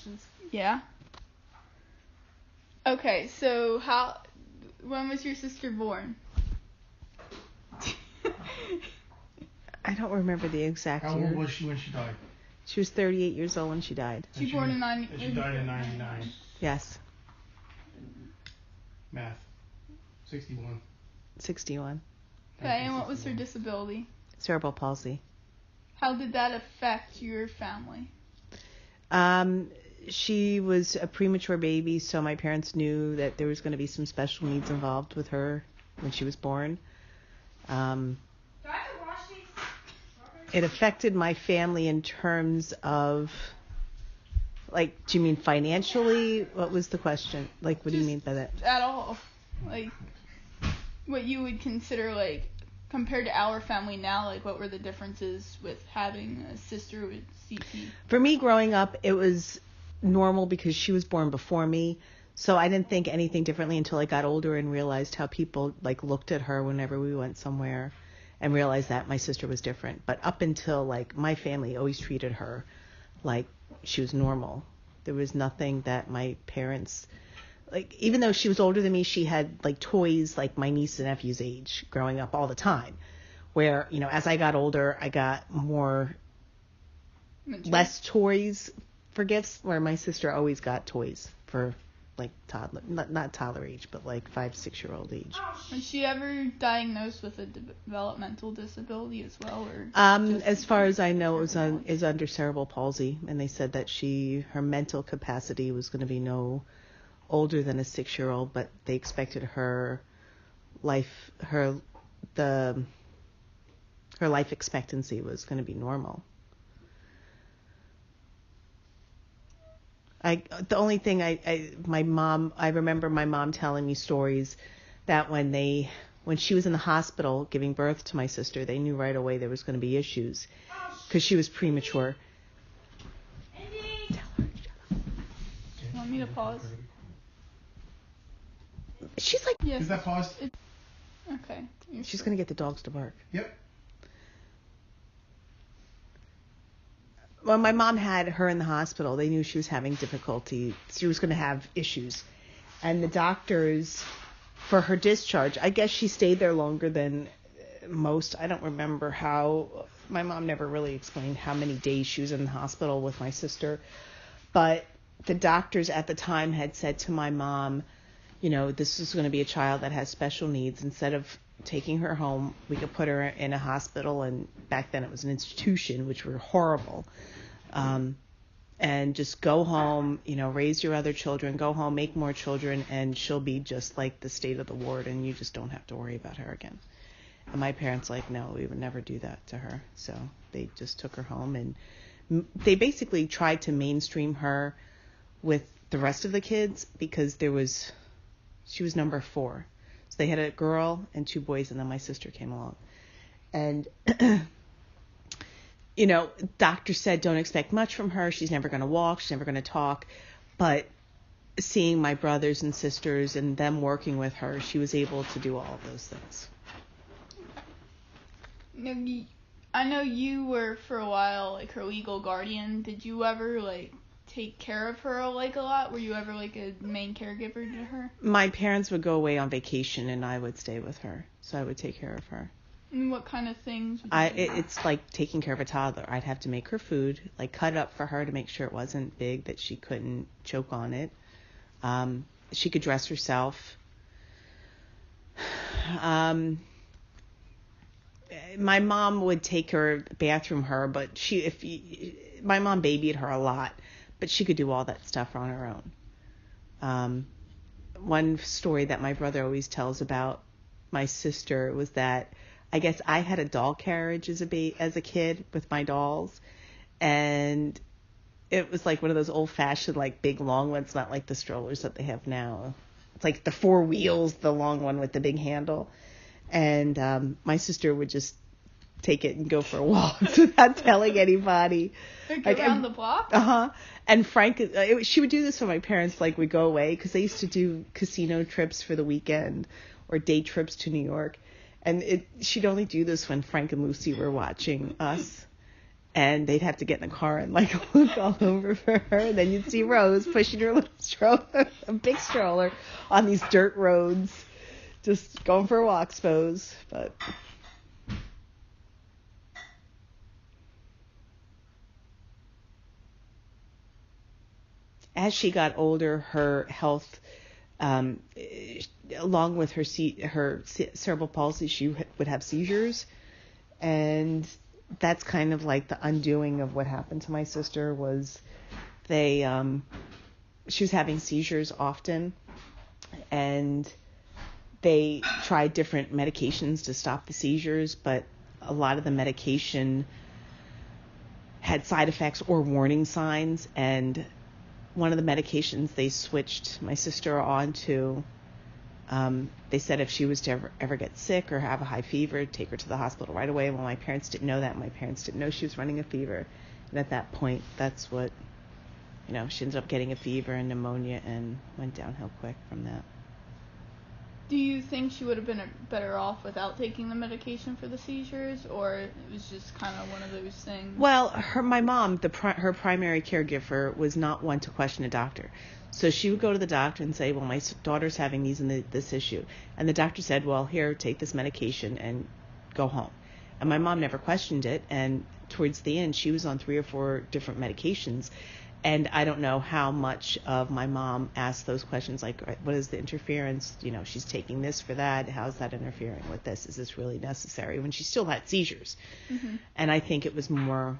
questions. Yeah. Okay, so when was your sister born? I don't remember the exact year. How old was she when she died? She was 38 years old when she died. She born in 90. And she died in 99. Yes. Math. 61. 61. Okay, and what was her disability? Cerebral palsy. How did that affect your family? She was a premature baby, so my parents knew that there was going to be some special needs involved with her when she was born. It affected my family in terms of, like, do you mean financially? What was the question? Like, what do you mean by that? At all. Like, what you would consider, like, compared to our family now, like, what were the differences with having a sister with CP? For me, growing up, it was normal because she was born before me. So I didn't think anything differently until I got older and realized how people, like, looked at her whenever we went somewhere, and realized that my sister was different. But up until, like, my family always treated her like she was normal. There was nothing that my parents, like, even though she was older than me, she had, like, toys like my niece and nephew's age growing up all the time. Where, you know, as I got older, I got less toys for gifts, where my sister always got toys for, like, toddler, not toddler age, but like 5-6-year-old age. Was she ever diagnosed with a developmental disability as well, or? As far as I know, it is under cerebral palsy, and they said that her mental capacity was going to be no older than a 6-year-old, but they expected her life expectancy was going to be normal. The only thing I remember my mom telling me stories that when she was in the hospital giving birth to my sister, they knew right away there was going to be issues because she was premature. You want me to pause? She's like, yes. Is that paused? Okay. She's going to get the dogs to bark. Yep. When my mom had her in the hospital, they knew she was having difficulty. She was going to have issues. And the doctors, for her discharge, I guess she stayed there longer than most. I don't remember how. My mom never really explained how many days she was in the hospital with my sister. But the doctors at the time had said to my mom, you know, this is going to be a child that has special needs. Instead of taking her home, we could put her in a hospital, and back then it was an institution, which were horrible. And just go home, you know, raise your other children, go home, make more children, and she'll be just like the state of the ward, and you just don't have to worry about her again. And my parents like, no, we would never do that to her. So they just took her home, and they basically tried to mainstream her with the rest of the kids because she was number 4. So they had a girl and 2 boys, and then my sister came along. And, you know, doctors said don't expect much from her. She's never going to walk. She's never going to talk. But seeing my brothers and sisters and them working with her, she was able to do all of those things. I know you were, for a while, like, her legal guardian. Did you ever, like, take care of her, like, a lot? Were you ever, like, a main caregiver to her? My parents would go away on vacation, and I would stay with her. So I would take care of her. And what kind of things? It's like taking care of a toddler. I'd have to make her food, like cut up for her to make sure it wasn't big, that she couldn't choke on it. She could dress herself. My mom would take her, bathroom her, but my mom babied her a lot, but she could do all that stuff on her own. One story that my brother always tells about my sister was that I guess I had a doll carriage as a kid with my dolls, and it was like one of those old-fashioned, like, big long ones, not like the strollers that they have now. It's like the 4 wheels, the long one with the big handle. And my sister would just take it and go for a walk without telling anybody. Like around the block? Uh-huh. And Frank, she would do this when my parents, like, would go away, because they used to do casino trips for the weekend or day trips to New York. And she'd only do this when Frank and Lucy were watching us. And they'd have to get in the car and like look all over for her. And then you'd see Rose pushing her little stroller, a big stroller, on these dirt roads, just going for a walk, suppose. But as she got older, her health, along with her cerebral palsy, she would have seizures, and that's kind of like the undoing of what happened to my sister. Was she was having seizures often, and they tried different medications to stop the seizures, but a lot of the medication had side effects or warning signs, and one of the medications they switched my sister on to, they said if she was to ever get sick or have a high fever, take her to the hospital right away. Well, my parents didn't know that. My parents didn't know she was running a fever. And at that point, that's what, she ended up getting a fever and pneumonia and went downhill quick from that. Do you think she would have been better off without taking the medication for the seizures, or it was just kind of one of those things? Well, my mom, her primary caregiver, was not one to question a doctor. So she would go to the doctor and say, well, my daughter's having this issue. And the doctor said, well, here, take this medication and go home. And my mom never questioned it. And towards the end, she was on 3 or 4 different medications. And I don't know how much of my mom asked those questions, like, what is the interference? She's taking this for that. How's that interfering with this? Is this really necessary? When she still had seizures. Mm-hmm. And I think it was more,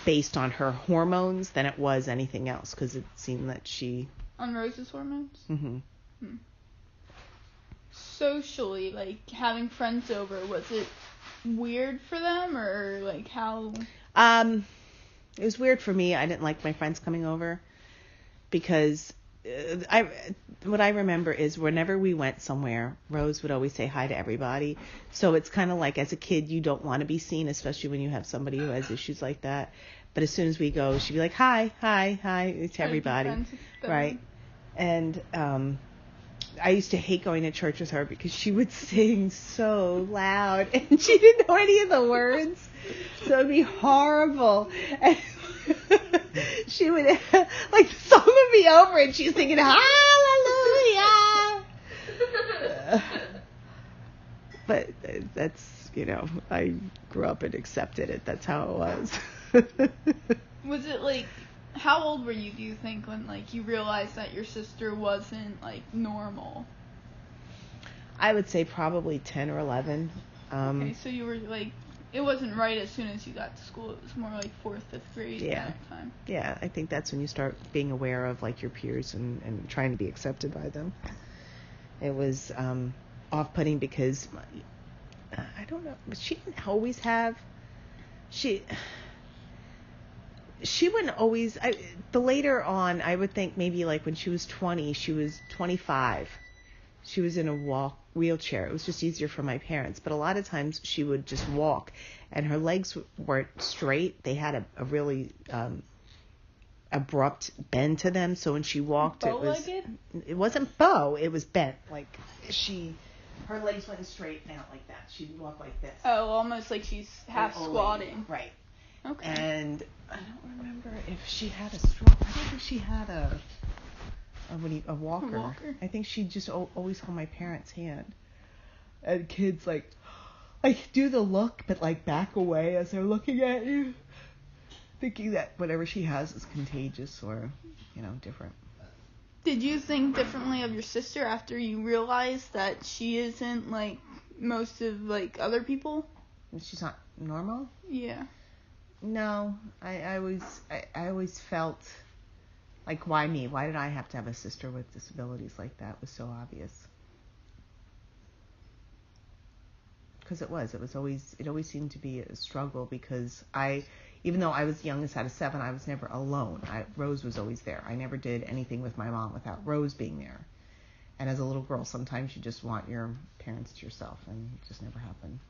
based on her hormones than it was anything else, because it seemed that she... On Rose's hormones? Mm-hmm. Socially, like, having friends over, was it weird for them, or, like, how... It was weird for me. I didn't like my friends coming over, because what I remember is whenever we went somewhere, Rose would always say hi to everybody. So it's kind of like, as a kid, you don't want to be seen, especially when you have somebody who has issues like that. But as soon as we go, she'd be like, hi to everybody. Right. And I used to hate going to church with her because she would sing so loud and she didn't know any of the words. So it'd be horrible. And she would, like, the song would be over and she's singing hallelujah. But that's, I grew up and accepted it. That's how it was. Was it like, how old were you, do you think, when, like, you realized that your sister wasn't, like, normal? I would say probably 10 or 11. Okay, so you were, like, it wasn't right as soon as you got to school. It was more like 4th, 5th grade kind of time. Yeah, I think that's when you start being aware of, like, your peers and trying to be accepted by them. It was off-putting because, I don't know, but she didn't always have... She wouldn't always... the later on, I would think maybe like when she was 20, she was 25. She was in a wheelchair. It was just easier for my parents. But a lot of times she would just walk, and her legs weren't straight. They had a really abrupt bend to them. So when she walked, it wasn't bow. It was bent. Like her legs went straight out like that. She'd walk like this. Oh, almost like she's half squatting. Right. Okay. And I don't remember if she had a stroller. I don't think she had a walker. I think she just always held my parents' hand. And kids like do the look, but like back away as they're looking at you, thinking that whatever she has is contagious or, different. Did you think differently of your sister after you realized that she isn't like most of like other people? She's not normal? Yeah. No, I always felt like, why me? Why did I have to have a sister with disabilities like that? It was so obvious. Because it always seemed to be a struggle, because even though I was the youngest out of 7, I was never alone. Rose was always there. I never did anything with my mom without Rose being there. And as a little girl, sometimes you just want your parents to yourself, and it just never happened.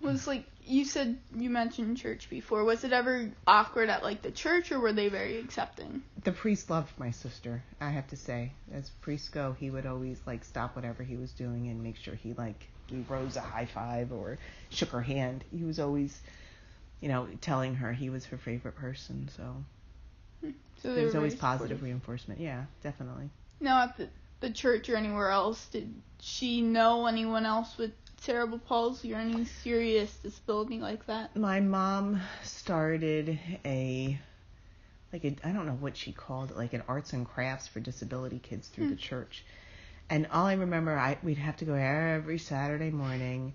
Was like, you mentioned church before. Was it ever awkward at like the church, or were they very accepting? The priest loved my sister, I have to say. As priests go, he would always like stop whatever he was doing and make sure he like gave Rose a high five or shook her hand. He was always, telling her he was her favorite person. So there was always positive reinforcement. Yeah, definitely. Now at the church or anywhere else, did she know anyone else with cerebral palsy or any serious disability like that? My mom started I don't know what she called it, like an arts and crafts for disability kids through the church. And all I remember, we'd have to go every Saturday morning,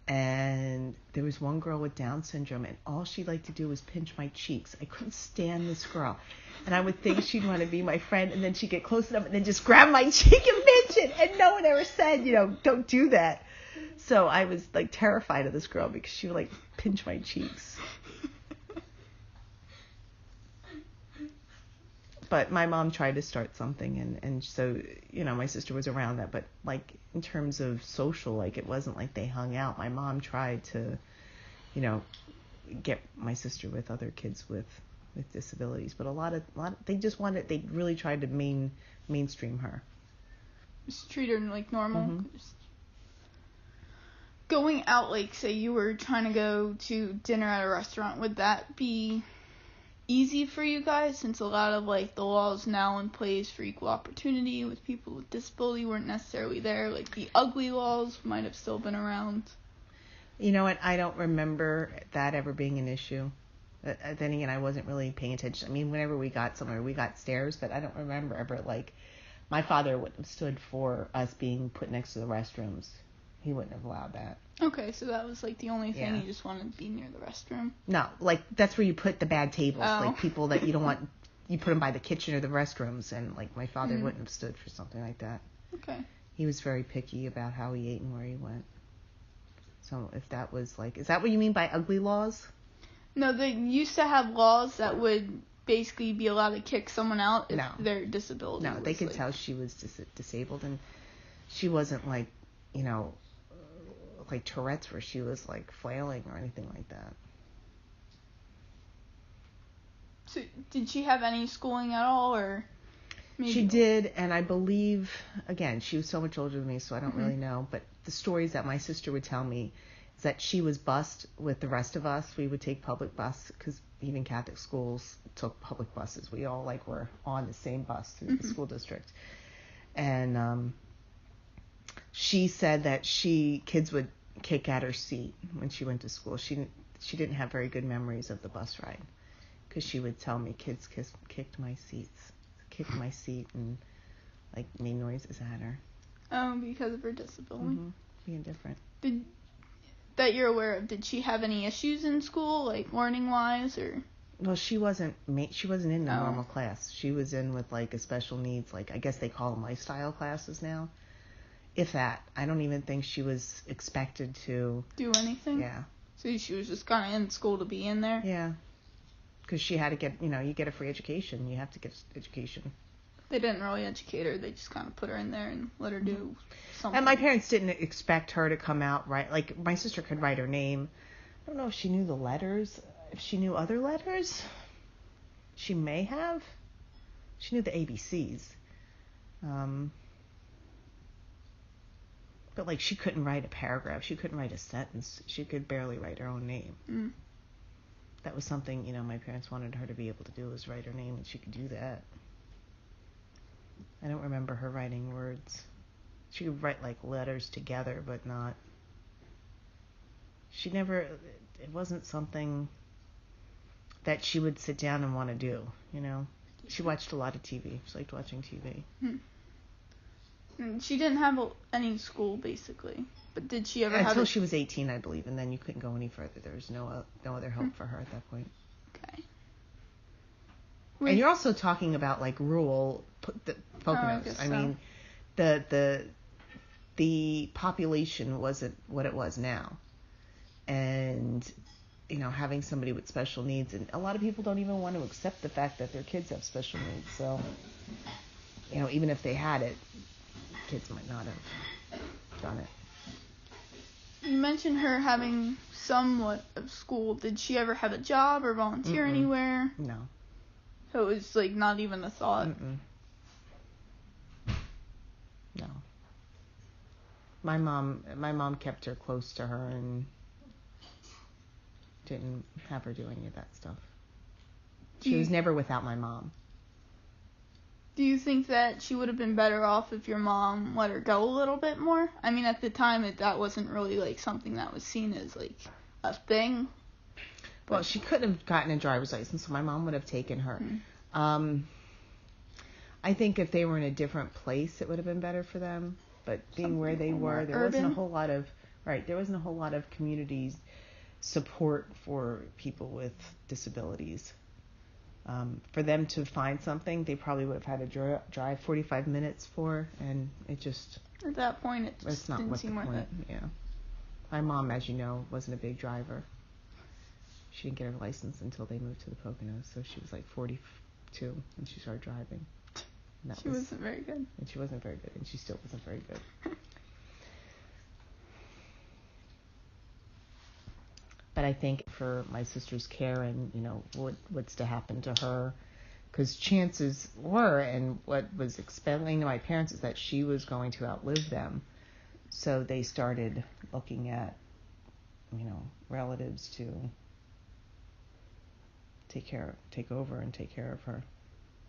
and there was one girl with Down syndrome, and all she liked to do was pinch my cheeks. I couldn't stand this girl. And I would think she'd want to be my friend, and then she'd get close enough and then just grab my cheek and pinch it. And no one ever said, don't do that. So I was like terrified of this girl because she would like pinch my cheeks. But my mom tried to start something, and so, my sister was around that. But, like, in terms of social, like, it wasn't like they hung out. My mom tried to, get my sister with other kids with disabilities. But a lot of they really tried to mainstream her. Just treat her like normal. Mm-hmm. Going out, like, say you were trying to go to dinner at a restaurant, would that be easy for you guys, since a lot of like the laws now in place for equal opportunity with people with disability weren't necessarily there? Like the ugly laws might have still been around. You know what? I don't remember that ever being an issue. Then again, I wasn't really paying attention. I mean, whenever we got somewhere, we got stares, but I don't remember ever, like, my father wouldn't have stood for us being put next to the restrooms. He wouldn't have allowed that. Okay, so that was like the only thing. Yeah. You just wanted to be near the restroom. No, like that's where you put the bad tables, Oh. like people that you don't want. You put them by the kitchen or the restrooms, and like my father wouldn't have stood for something like that. Okay. He was very picky about how he ate and where he went. So if that was like, is that what you mean by ugly laws? No, they used to have laws that would basically be allowed to kick someone out if their disability. No, they could like, tell she was disabled, and she wasn't like, like Tourette's where she was like flailing or anything like that. So did she have any schooling at all, or? Maybe? She did, and I believe, again, she was so much older than me, so I don't really know, but the stories that my sister would tell me is that she was bused with the rest of us. We would take public bus, because even Catholic schools took public buses. We all like were on the same bus through the school district. And she said that kids would kick at her seat when she went to school. She didn't have very good memories of the bus ride, because she would tell me kids kicked my seat and like made noises at her. Oh, because of her disability. Being different. That you're aware of, did she have any issues in school, like learning wise, or? Well, she wasn't in the normal class. She was in with like a special needs, like I guess they call them lifestyle classes now. If that, I don't even think she was expected to do anything. Yeah. So she was just kind of in school to be in there. Yeah. Because she had to get, you get a free education. You have to get education. They didn't really educate her. They just kind of put her in there and let her do something. And my parents didn't expect her to come out right. Like, my sister could write her name. I don't know if she knew the letters. If she knew other letters, she may have. She knew the ABCs. But, like, she couldn't write a paragraph. She couldn't write a sentence. She could barely write her own name. That was something, my parents wanted her to be able to do, was write her name, and she could do that. I don't remember her writing words. She could write, like, letters together, but not... It wasn't something that she would sit down and want to do, She watched a lot of TV. She liked watching TV. She didn't have any school, basically. But did she ever have... Until she was 18, I believe, and then you couldn't go any further. There was no other help for her at that point. Okay. And you're also talking about, like, rural Poconos. I mean, the population wasn't what it was now. And, having somebody with special needs, and a lot of people don't even want to accept the fact that their kids have special needs. So, even if they had it, kids might not have done it. You mentioned her having somewhat of school. Did she ever have a job or volunteer anywhere? No. So it was, like, not even a thought? No. My mom kept her close to her and didn't have her do any of that stuff. She was never without my mom. Do you think that she would have been better off if your mom let her go a little bit more? I mean, at the time, that wasn't really, like, something that was seen as, like, a thing. Well, she couldn't have gotten a driver's license, so my mom would have taken her. Mm-hmm. I think if they were in a different place, it would have been better for them. But being where they were, there wasn't a whole lot of community support for people with disabilities. For them to find something, they probably would have had to drive 45 minutes for, and it just... At that point, it just it's not didn't worth seem the worth point. it. Yeah. My mom, as you know, wasn't a big driver. She didn't get her license until they moved to the Poconos, so she was like 42 when she started driving. She wasn't very good. And she wasn't very good, and she still wasn't very good. But I think for my sister's care and, what's to happen to her, because chances were, and what was explaining to my parents is that she was going to outlive them. So they started looking at, relatives to take over and take care of her.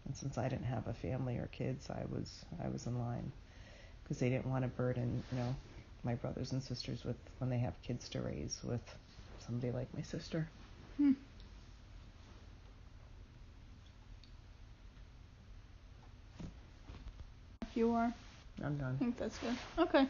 And since I didn't have a family or kids, I was in line, because they didn't want to burden, my brothers and sisters with, when they have kids to raise, with somebody like my sister. If you are. I'm done. I think that's good. Okay.